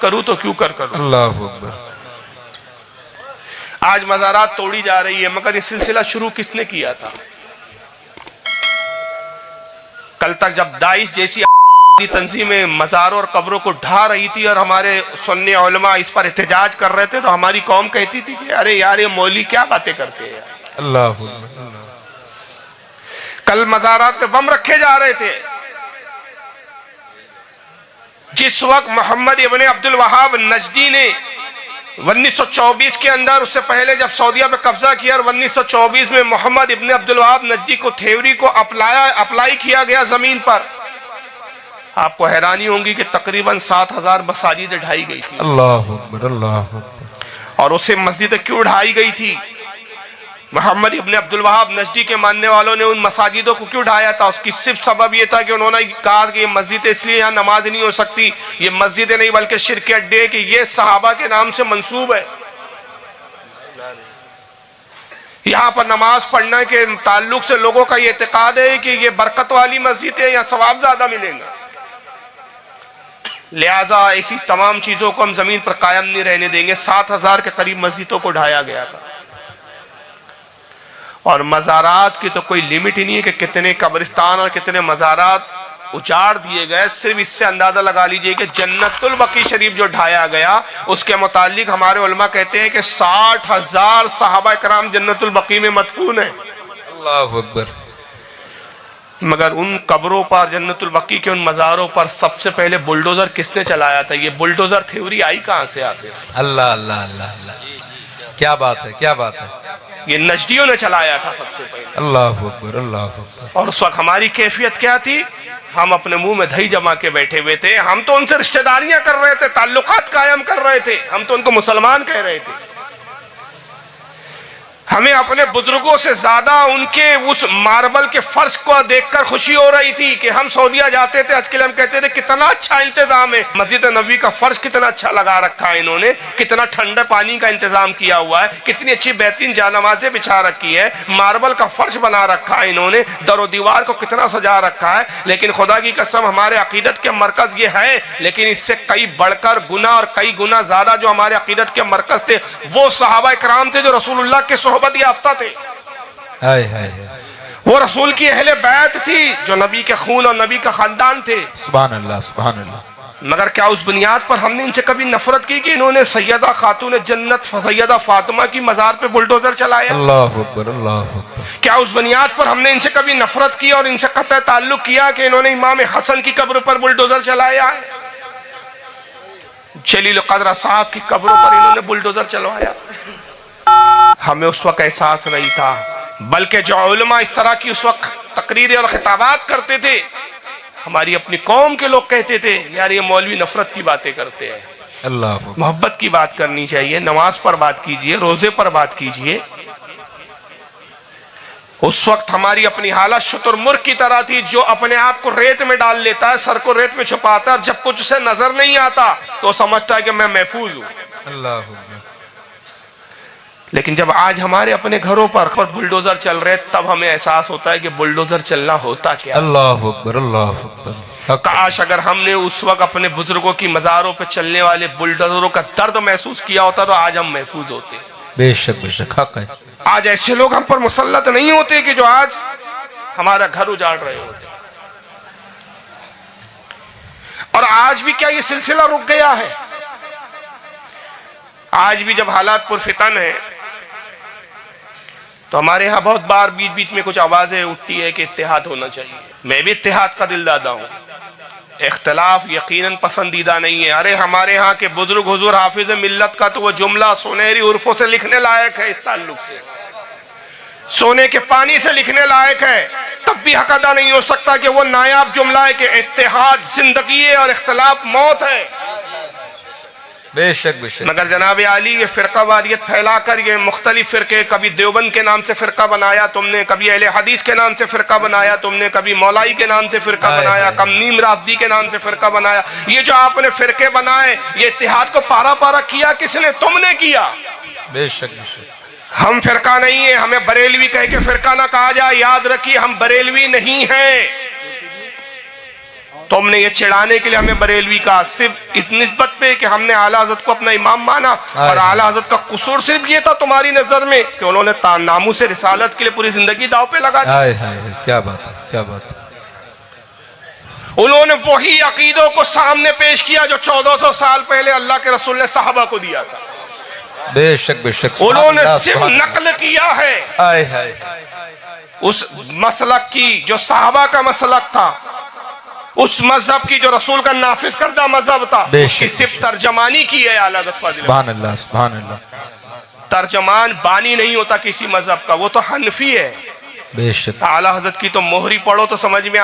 करूं तो क्यों कर करूं। अल्लाहु अकबर। आज मज़ारात तोड़ी जा रही है, मगर ये सिलसिला शुरू किसने किया था? कल तक जब दाइश जैसी तंजीमें मज़ारों और कब्रों को ढा रही थी और हमारे सुन्नी उलमा इस पर एहतजाज कर रहे थे, तो हमारी कौम कहती थी कि अरे यार ये मौलवी क्या बातें करते हैं। अल्लाहु अकबर। कल मज़ारात में बम रखे जा रहे थे। जिस वक्त मोहम्मद इब्ने अब्दुल वहाब नजदी ने 1924 के अंदर, उससे पहले जब सऊदीया पे कब्जा किया और 1924 में मोहम्मद इब्ने अब्दुल वहाब नजदी को थ्योरी को अप्लाई किया गया जमीन पर, आपको हैरानी होगी कि तकरीबन 7000 मसाजिद ढाई गई थी। अल्लाहु अकबर, अल्लाहु अकबर। और उसे मस्जिद क्यों ढाई गई थी? मोहम्मद इब्ने अब्दुल वहाब नजदी के मानने वालों ने उन मसाजिदों को क्यों ढाया था? उसकी सिर्फ सबब यह था कि उन्होंने कहा कि ये मस्जिद इसलिए यहाँ नमाज नहीं हो सकती, ये मस्जिद नहीं बल्कि शिर्क के अड्डे, कि ये सहाबा के नाम से मंसूब है, यहाँ पर नमाज पढ़ने के ताल्लुक से लोगों का ये एतकाद है कि ये बरकत वाली मस्जिद है, यहाँ सवाब ज्यादा मिलेगा। लिहाजा ऐसी तमाम चीजों को हम जमीन पर कायम नहीं रहने देंगे। 7000 के करीब मस्जिदों को ढाया गया था। और मज़ारात की तो कोई लिमिट ही नहीं है कि कितने कब्रिस्तान और कितने मज़ारात उजाड़ दिए गए। सिर्फ इससे अंदाजा लगा लीजिए कि जन्नतुल बकी शरीफ जो ढाया गया, उसके मुतालिक हमारे उलमा कहते हैं कि 60,000 सहाबा कराम जन्नतुल बकी में मदफून है। अल्लाहु अकबर। मगर उन कब्रों पर, जन्नतुल बकी के उन मज़ारों पर सबसे पहले बुलडोजर किसने चलाया था? ये बुलडोजर थ्योरी आई कहां से आखिर? अल्लाह अल्लाह अल्लाह अल्लाह, क्या बात है, क्या बात है। ये नजदियों ने चलाया था सबसे पहले। अल्लाहु अकबर, अल्लाहु अकबर। और उस वक्त हमारी कैफियत क्या थी? हम अपने मुंह में दही जमा के बैठे हुए थे। हम तो उनसे रिश्तेदारियां कर रहे थे, ताल्लुकात कायम कर रहे थे, हम तो उनको मुसलमान कह रहे थे। हमें अपने बुजुर्गों से ज्यादा उनके उस मार्बल के फर्श को देखकर खुशी हो रही थी कि हम सऊदीया जाते थे, हज के लिए हम कहते थे कितना अच्छा इंतजाम है, मस्जिद नबी का फर्श कितना अच्छा लगा रखा है इन्होंने, कितना ठंडा पानी का इंतजाम किया हुआ है, कितनी अच्छी बेहतरीन जानमाजें बिछा रखी है, मार्बल का फर्श बना रखा है इन्होंने, दरो दीवार को कितना सजा रखा है। लेकिन खुदा की कसम हमारे अकीदत के मरकज ये है, लेकिन इससे कई बढ़कर गुना और कई गुना ज्यादा जो हमारे अकीदत के मरकज थे वो सहाबा इकराम थे जो रसूलुल्लाह के सोहबत याफ्ता थे। हाय हाय, वो रसूल की अहले बैत थी जो नबी के खून और नबी का खानदान थे। सुभान अल्लाह, सुभान अल्लाह। मगर क्या उस बुनियाद पर हमने इनसे कभी नफरत की कि इन्होंने सैयदा खातून जन्नत सैयदा फातिमा की मजार पे बुलडोजर चलाया? अल्लाहु अकबर, अल्लाहु अकबर। क्या उस बुनियाद पर हमने इनसे कभी नफरत की और इनसे कतई ताल्लुक किया कि इन्होंने इमाम हसन की कब्र पर बुलडोजर चलाया है, जलील क़द्र साहब की कब्रों पर इन्होंने बुलडोजर चलवाया? हमें उस वक्त एहसास नहीं था, बल्कि जो उलमा इस तरह की उस वक्त तकरीरें और खिताबात करते थे, हमारी अपनी कौम के लोग कहते थे यार ये मौलवी नफरत की बातें करते हैं। अल्लाह, मोहब्बत की बात करनी चाहिए, नमाज पर बात कीजिए, रोजे पर बात कीजिए। उस वक्त हमारी अपनी हालत शुतुरमुर्ग की तरह थी जो अपने आप को रेत में डाल लेता है, सर को रेत में छुपाता है, और जब कुछ उसे नजर नहीं आता तो समझता है कि मैं महफूज हूं। अल्लाह। लेकिन जब आज हमारे अपने घरों पर बुलडोजर चल रहे तब हमें एहसास होता है कि बुलडोजर चलना होता क्या। अल्लाह अकबर, अल्लाह अकबर। काश अगर हमने उस वक्त अपने बुजुर्गों की मज़ारों पर चलने वाले बुलडोजरों का दर्द महसूस किया होता तो आज हम महफूज होते। बेशक बेशक, हक है। आज ऐसे लोग हम पर मुसल्लत नहीं होते कि जो आज हमारा घर उजाड़ रहे होते। और आज भी क्या ये सिलसिला रुक गया है? आज भी जब हालात पुरफितन है तो हमारे यहाँ बहुत बार बीच बीच में कुछ आवाजें उठती है कि इत्तेहाद होना चाहिए। मैं भी इत्तेहाद का दिलदादा हूँ, इख्तलाफ यकीनन पसंदीदा नहीं है। अरे हमारे यहाँ के बुजुर्ग हुजूर हाफिज मिल्लत का तो वो जुमला सुनहरी उर्फों से लिखने लायक है, इस ताल्लुक से सोने के पानी से लिखने लायक है, तब भी हक अदा नहीं हो सकता कि वो नायाब जुमला है कि इत्तेहाद जिंदगी है और इख्तलाफ मौत है। बेशक बेशक। मगर जनाब आली ये फिरका वारियत फैलाकर ये मुख्तलिफ फिरके, कभी देवबंद के नाम से फिरका बनाया तुमने, कभी अहले हदीस के नाम से फिरका बनाया तुमने, कभी मौलाई के नाम से फिरका बनाया, कभी नीम राफदी के नाम से फिरका बनाया। ये जो आपने फिरके बनाए ये इत्तेहाद को पारा पारा किया किसने? तुमने किया। बेशक बेशक। हम फिरका नहीं है, हमें बरेलवी कह के फिरका ना कहा जाए। याद रखिए हम बरेलवी नहीं हैं, तुमने ये चिढ़ाने के लिए हमें बरेलवी कहा, सिर्फ इस निस्बत पे कि हमने आला हजरत को अपना इमाम माना, और आला हजरत का कसूर सिर्फ ये था तुम्हारी नजर में कि उन्होंने नामूस से रिसालत के लिए पूरी जिंदगी दाव पे लगा दी। हाय हाय, क्या बात है, क्या बात है। उन्होंने वही अकीदों को सामने पेश किया जो 1400 साल पहले अल्लाह के रसूल ने साहबा को दिया था। बेशक बेशक। उन्होंने सिर्फ नकल किया है हाय हाय, उस मसलक की जो साहबा का मसलक था, उस मजहब की जो रसूल का नाफिज करदा मजहब था, उसकी सिर्फ तर्जमानी की है आला हज़रत फाज़िल। सुभान अल्लाह, सुभान अल्लाह। तर्जमान बानी नहीं होता किसी मजहब का, वो तो हनफी है। बेशक। आला हज़रत की तो मोहरी पढ़ो तो समझ में